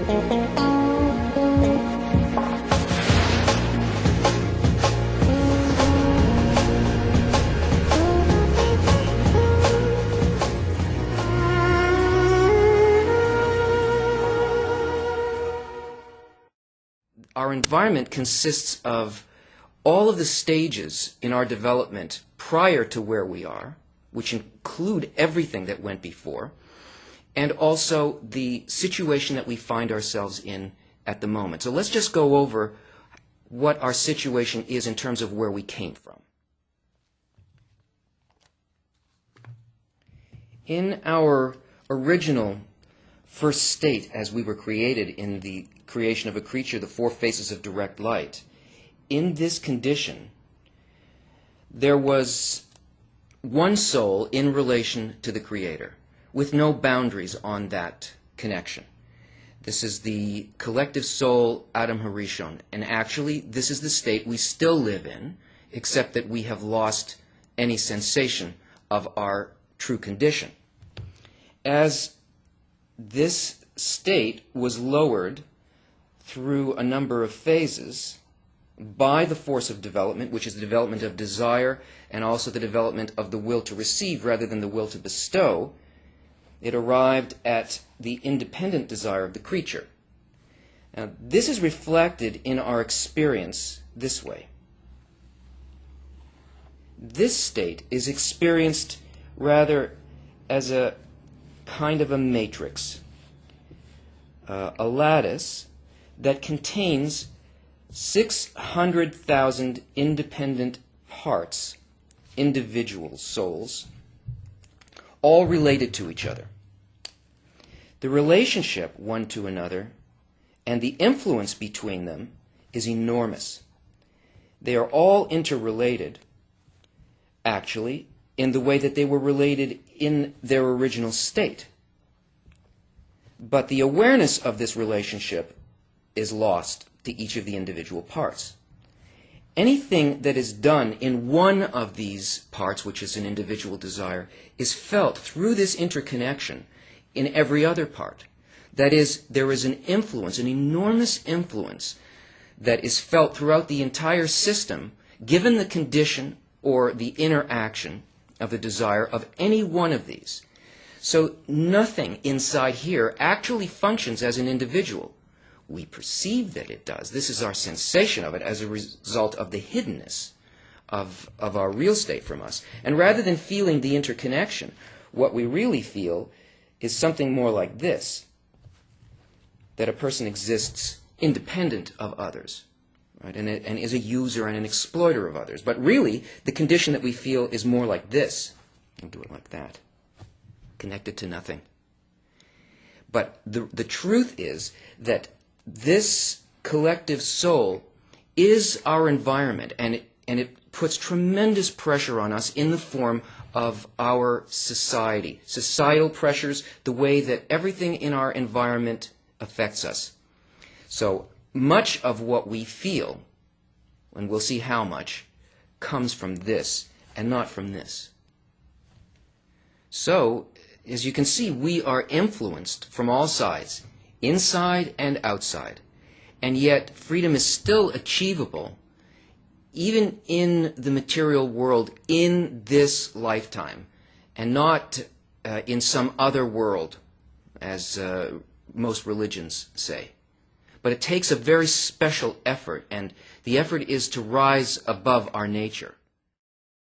Our environment consists of all of the stages in our development prior to where we are, which include everything that went before, and also the situation that we find ourselves in at the moment. So let's just go over what our situation is in terms of where we came from. In our original first state, as we were created in the creation of a creature, the four faces of direct light, in this condition, there was one soul in relation to the Creator, with no boundaries on that connection. This is the collective soul, Adam Harishon, and actually this is the state we still live in, except that we have lost any sensation of our true condition. As this state was lowered through a number of phases by the force of development, which is the development of desire and also the development of the will to receive rather than the will to bestow, it arrived at the independent desire of the creature. Now, this is reflected in our experience this way. This state is experienced rather as a kind of a matrix, a lattice that contains 600,000 independent parts, individual souls, all related to each other. The relationship one to another and the influence between them is enormous. They are all interrelated, actually, in the way that they were related in their original state. But the awareness of this relationship is lost to each of the individual parts. Anything that is done in one of these parts, which is an individual desire, is felt through this interconnection in every other part. That is, there is an influence, an enormous influence, that is felt throughout the entire system, given the condition or the interaction of the desire of any one of these. So nothing inside here actually functions as an individual. We perceive that it does. This is our sensation of it as a result of the hiddenness of our real state from us. And rather than feeling the interconnection, what we really feel is something more like this, that a person exists independent of others, right? And is a user and an exploiter of others. But really, the condition that we feel is more like this. I'll do it like that, connected to nothing. But the truth is that this collective soul is our environment, and it puts tremendous pressure on us in the form of our society, societal pressures, the way that everything in our environment affects us. So much of what we feel, and we'll see how much, comes from this and not from this. So, as you can see, we are influenced from all sides, inside and outside. And yet, freedom is still achievable, even in the material world, in this lifetime, and not in some other world, as most religions say. But it takes a very special effort, and the effort is to rise above our nature.